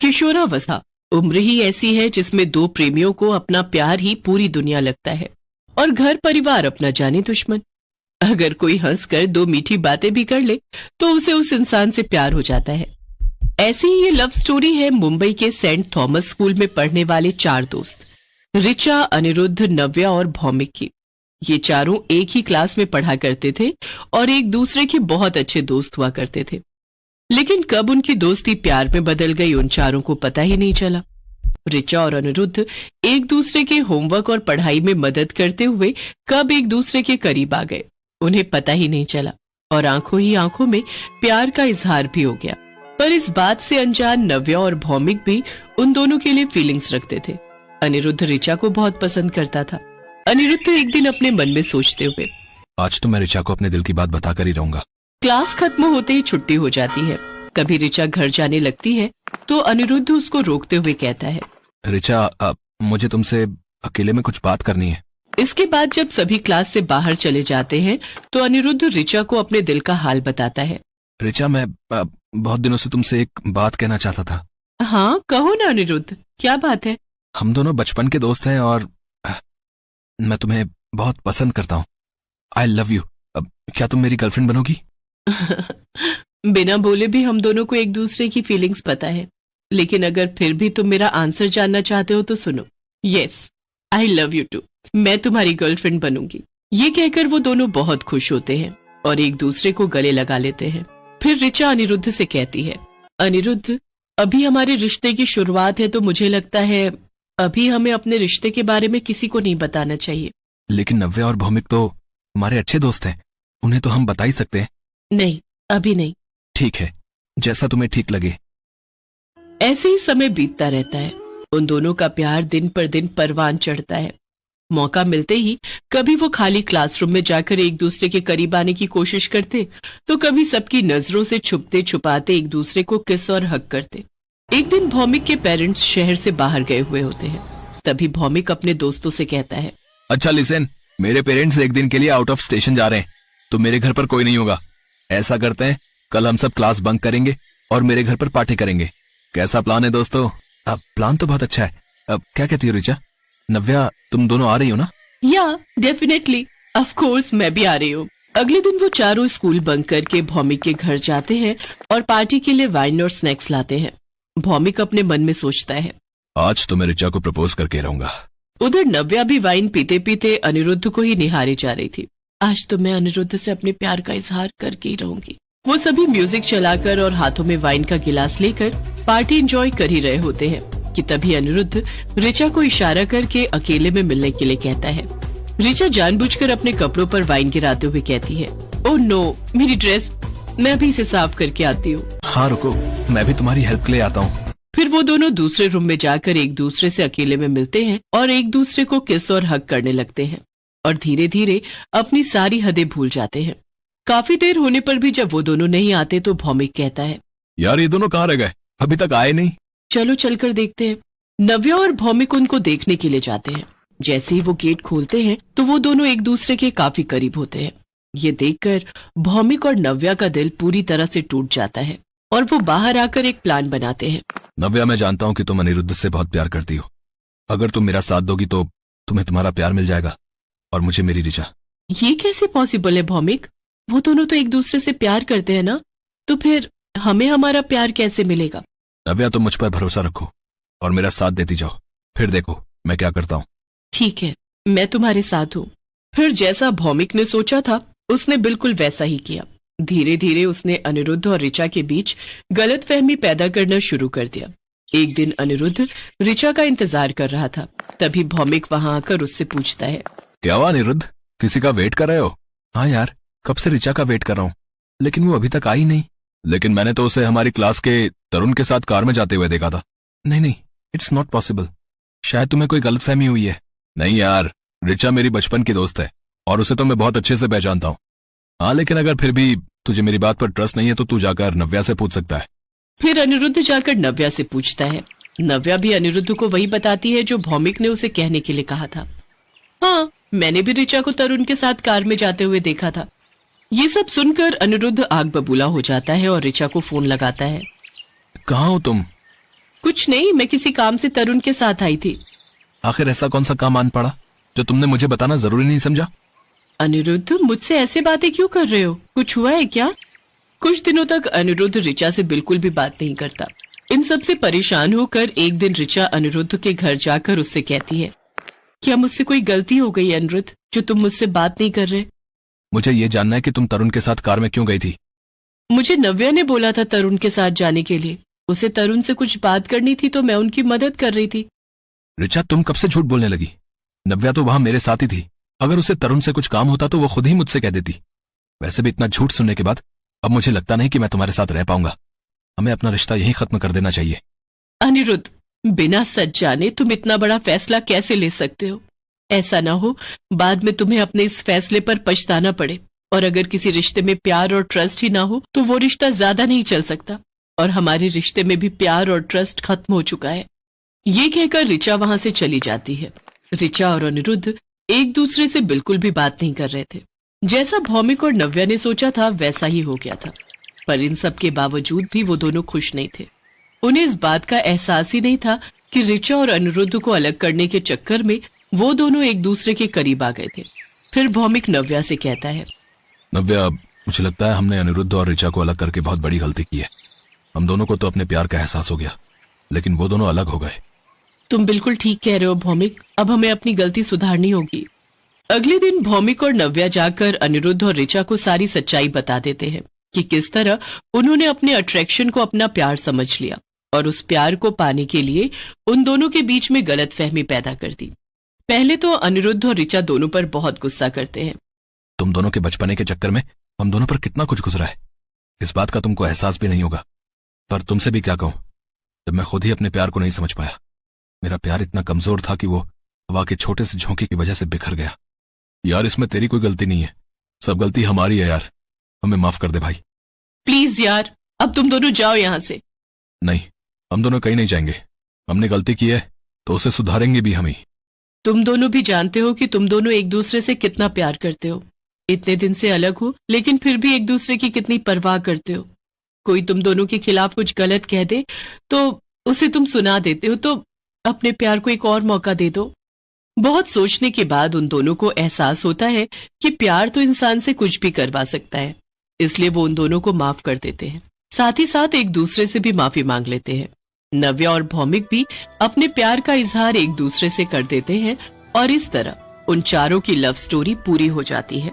किशोरावस्था उम्र ही ऐसी है जिसमें दो प्रेमियों को अपना प्यार ही पूरी दुनिया लगता है और घर परिवार अपना जाने दुश्मन। अगर कोई हंसकर दो मीठी बातें भी कर ले तो उसे उस इंसान से प्यार हो जाता है। ऐसी ही ये लव स्टोरी है मुंबई के सेंट थॉमस स्कूल में पढ़ने वाले चार दोस्त ऋचा, अनिरुद्ध, नव्या और भौमिक की। ये चारों एक ही क्लास में पढ़ा करते थे और एक दूसरे के बहुत अच्छे दोस्त हुआ करते थे। लेकिन कब उनकी दोस्ती प्यार में बदल गई उन चारों को पता ही नहीं चला। ऋचा और अनिरुद्ध एक दूसरे के होमवर्क और पढ़ाई में मदद करते हुए कब एक दूसरे के करीब आ गए उन्हें पता ही नहीं चला और आंखों ही आंखों में प्यार का इजहार भी हो गया। पर इस बात से अनजान नव्या और भौमिक भी उन दोनों के लिए फीलिंग्स रखते थे। अनिरुद्ध ऋचा को बहुत पसंद करता था। अनिरुद्ध एक दिन अपने मन में सोचते हुए, आज तो मैं ऋचा को अपने दिल की बात बताकर ही रहूंगा। क्लास खत्म होते ही छुट्टी हो जाती है। तभी ऋचा घर जाने लगती है तो अनिरुद्ध उसको रोकते हुए कहता है, ऋचा, मुझे तुमसे अकेले में कुछ बात करनी है। इसके बाद जब सभी क्लास से बाहर चले जाते हैं तो अनिरुद्ध ऋचा को अपने दिल का हाल बताता है। ऋचा, मैं बहुत दिनों से तुमसे एक बात कहना चाहता था। हाँ कहो ना अनिरुद्ध, क्या बात है? हम दोनों बचपन के दोस्त हैं और मैं तुम्हें बहुत पसंद करता हूँ। आई लव यू। क्या तुम मेरी गर्लफ्रेंड बनोगी? बिना बोले भी हम दोनों को एक दूसरे की फीलिंग्स पता है, लेकिन अगर फिर भी तुम मेरा आंसर जानना चाहते हो तो सुनो। Yes, I love you too. मैं तुम्हारी गर्लफ्रेंड बनूंगी। ये कहकर वो दोनों बहुत खुश होते हैं और एक दूसरे को गले लगा लेते हैं। फिर ऋचा अनिरुद्ध से कहती है, अनिरुद्ध, अभी हमारे रिश्ते की शुरुआत है तो मुझे लगता है अभी हमें अपने रिश्ते के बारे में किसी को नहीं बताना चाहिए। लेकिन नव्या और भौमिक तो हमारे अच्छे दोस्त हैं, उन्हें तो हम बता ही सकते हैं। नहीं, अभी नहीं। ठीक है, जैसा तुम्हें ठीक लगे। ऐसे ही समय बीतता रहता है। उन दोनों का प्यार दिन पर दिन परवान चढ़ता है। मौका मिलते ही कभी वो खाली क्लासरूम में जाकर एक दूसरे के करीब आने की कोशिश करते तो कभी सबकी नजरों से छुपते छुपाते एक दूसरे को किस और हक करते। एक दिन भौमिक के पेरेंट्स शहर से बाहर गए हुए होते हैं। तभी भौमिक अपने दोस्तों से कहता है, अच्छा लिसन, मेरे पेरेंट्स एक दिन के लिए आउट ऑफ स्टेशन जा रहे हैं तो मेरे घर पर कोई नहीं होगा। ऐसा करते हैं, कल हम सब क्लास बंक करेंगे और मेरे घर पर पार्टी करेंगे। कैसा प्लान है दोस्तों? अब प्लान तो बहुत अच्छा है। अब क्या कहती हो ऋचा? नव्या, तुम दोनों आ रही हो ना? या डेफिनेटली, ऑफ कोर्स मैं भी आ रही हूँ। अगले दिन वो चारों स्कूल बंक करके भौमिक के घर जाते हैं और पार्टी के लिए वाइन और स्नैक्स लाते हैं। भौमिक अपने मन में सोचता है, आज तो मैं ऋचा को प्रपोज करके रहूंगा। उधर नव्या भी वाइन पीते पीते अनिरुद्ध को ही निहारे जा रही थी। आज तो मैं अनिरुद्ध से अपने प्यार का इजहार करके ही रहूंगी। वो सभी म्यूजिक चलाकर और हाथों में वाइन का गिलास लेकर पार्टी एंजॉय कर ही रहे होते हैं कि तभी अनिरुद्ध ऋचा को इशारा करके अकेले में मिलने के लिए कहता है। ऋचा जानबूझकर अपने कपड़ों पर वाइन गिराते हुए कहती है, ओह नो, मेरी ड्रेस, मैं अभी इसे साफ करके आती हूँ। हाँ रुको, मैं भी तुम्हारी हेल्प के लिए आता हूँ। फिर वो दोनों दूसरे रूम में जाकर एक दूसरे से अकेले में मिलते हैं और एक दूसरे को किस और हक करने लगते हैं और धीरे धीरे अपनी सारी हदें भूल जाते हैं। काफी देर होने पर भी जब वो दोनों नहीं आते तो भौमिक कहता है, यार ये दोनों कहाँ रह गए? अभी तक आए नहीं। चलो चलकर देखते हैं। नव्या और भौमिक उनको देखने के लिए जाते हैं। जैसे ही वो गेट खोलते हैं तो वो दोनों एक दूसरे के काफी करीब होते हैं। ये देखकर भौमिक और नव्या का दिल पूरी तरह से टूट जाता है और वो बाहर आकर एक प्लान बनाते हैं। नव्या, मैं जानता हूँ कि तुम अनिरुद्ध से बहुत प्यार करती हो। अगर तुम मेरा साथ दोगी तो तुम्हें तुम्हारा प्यार मिल जाएगा और मुझे मेरी ऋचा। ये कैसे पॉसिबल है भौमिक? वो दोनों तो एक दूसरे से प्यार करते हैं ना, तो फिर हमें हमारा प्यार कैसे मिलेगा? नव्या, तुम मुझ पर भरोसा रखो और मेरा साथ देती जाओ, फिर देखो मैं क्या करता हूँ। ठीक है, मैं तुम्हारे साथ हूँ। फिर जैसा भौमिक ने सोचा था उसने बिल्कुल वैसा ही किया। धीरे धीरे उसने अनिरुद्ध और ऋचा के बीच गलतफहमी पैदा करना शुरू कर दिया। एक दिन अनिरुद्ध ऋचा का इंतजार कर रहा था। तभी भौमिक वहां आकर उससे पूछता है, क्या हुआ अनिरुद्ध, किसी का वेट कर रहे हो? हाँ यार, कब से ऋचा का वेट कर रहा हूँ, लेकिन वो अभी तक आई नहीं। लेकिन मैंने तो उसे हमारी क्लास के तरुण के साथ कार में जाते हुए देखा था। नहीं, इट्स नॉट पॉसिबल। शायद तुम्हें कोई गलतफहमी हुई है। नहीं यार, ऋचा मेरी बचपन की दोस्त है और उसे तो मैं बहुत अच्छे से पहचानता हूँ। हाँ, लेकिन अगर फिर भी तुझे मेरी बात पर ट्रस्ट नहीं है तो तू जाकर नव्या से पूछ सकता है। फिर अनिरुद्ध जाकर नव्या से पूछता है। नव्या भी अनिरुद्ध को वही बताती है जो भौमिक ने उसे कहने के लिए कहा था। हाँ, मैंने भी ऋचा को तरुण के साथ कार में जाते हुए देखा था। ये सब सुनकर अनिरुद्ध आग बबूला हो जाता है और ऋचा को फोन लगाता है। कहाँ हो तुम? कुछ नहीं, मैं किसी काम से तरुण के साथ आई थी। आखिर ऐसा कौन सा काम आन पड़ा जो तुमने मुझे बताना जरूरी नहीं समझा? अनिरुद्ध, मुझसे ऐसे बातें क्यों कर रहे हो? कुछ हुआ है क्या? कुछ दिनों तक अनिरुद्ध ऋचा से बिल्कुल भी बात नहीं करता। इन सब से परेशान होकर एक दिन ऋचा अनिरुद्ध के घर जाकर उससे कहती है, क्या मुझसे कोई गलती हो गई अनिरुद्ध, जो तुम मुझसे बात नहीं कर रहे? मुझे ये जानना है कि तुम तरुण के साथ कार में क्यों गई थी? मुझे नव्या ने बोला था तरुण के साथ जाने के लिए। उसे तरुण से कुछ बात करनी थी तो मैं उनकी मदद कर रही थी। ऋचा, तुम कब से झूठ बोलने लगी? नव्या तो वहां मेरे साथ ही थी। अगर उसे तरुण से कुछ काम होता तो वो खुद ही मुझसे कह देती। वैसे भी इतना झूठ सुनने के बाद अब मुझे लगता नहीं कि मैं तुम्हारे साथ रह पाऊंगा। हमें अपना रिश्ता यहीं खत्म कर देना चाहिए। अनिरुद्ध, बिना सच जाने तुम इतना बड़ा फैसला कैसे ले सकते हो? ऐसा ना हो बाद में तुम्हें अपने इस फैसले पर पछताना पड़े। और अगर किसी रिश्ते में प्यार और ट्रस्ट ही ना हो तो वो रिश्ता ज्यादा नहीं चल सकता। और हमारे रिश्ते में भी प्यार और ट्रस्ट खत्म हो चुका है। ये कहकर ऋचा वहां से चली जाती है। ऋचा और अनिरुद्ध एक दूसरे से बिल्कुल भी बात नहीं कर रहे थे। जैसा भौमिक और नव्या ने सोचा था वैसा ही हो गया था। पर इन सब के बावजूद भी वो दोनों खुश नहीं थे। उन्हें इस बात का एहसास ही नहीं था कि ऋचा और अनिरुद्ध को अलग करने के चक्कर में वो दोनों एक दूसरे के करीब आ गए थे। फिर भौमिक नव्या से कहता है, नव्या, मुझे लगता है हमने अनिरुद्ध और ऋचा को अलग करके बहुत बड़ी गलती की है। हम दोनों को तो अपने प्यार का एहसास हो गया, लेकिन वो दोनों अलग हो गए। तुम बिल्कुल ठीक कह रहे हो भौमिक, अब हमें अपनी गलती सुधारनी होगी। अगले दिन भौमिक और नव्या जाकर अनिरुद्ध और ऋचा को सारी सच्चाई बता देते हैं कि किस तरह उन्होंने अपने अट्रैक्शन को अपना प्यार समझ लिया और उस प्यार को पाने के लिए उन दोनों के बीच में गलतफहमी पैदा कर दी। पहले तो अनिरुद्ध और ऋचा दोनों पर बहुत गुस्सा करते हैं। तुम दोनों के बचपने के चक्कर में हम दोनों पर कितना कुछ गुजरा है, इस बात का तुमको एहसास भी नहीं होगा। पर तुमसे भी क्या कहूं, जब मैं खुद ही अपने प्यार को नहीं समझ पाया। मेरा प्यार इतना कमजोर था कि वो हवा के छोटे से झोंके की वजह से बिखर गया। यार, इसमें तेरी कोई गलती नहीं है, सब गलती हमारी है यार। हमें माफ कर दे भाई। प्लीज यार, अब तुम दोनों जाओ यहाँ से। नहीं, हम दोनों कहीं नहीं जाएंगे। हमने गलती की है तो उसे सुधारेंगे भी हम ही। तुम दोनों भी जानते हो कि तुम दोनों एक दूसरे से कितना प्यार करते हो। इतने दिन से अलग हो लेकिन फिर भी एक दूसरे की कितनी परवाह करते हो। कोई तुम दोनों के खिलाफ कुछ गलत कह दे तो उसे तुम सुना देते हो, तो अपने प्यार को एक और मौका दे दो। बहुत सोचने के बाद उन दोनों को एहसास होता है कि प्यार तो इंसान से कुछ भी करवा सकता है। इसलिए वो उन दोनों को माफ कर देते हैं। साथ ही साथ एक दूसरे से भी माफी मांग लेते हैं। नव्या और भौमिक भी अपने प्यार का इजहार एक दूसरे से कर देते हैं और इस तरह उन चारों की लव स्टोरी पूरी हो जाती है।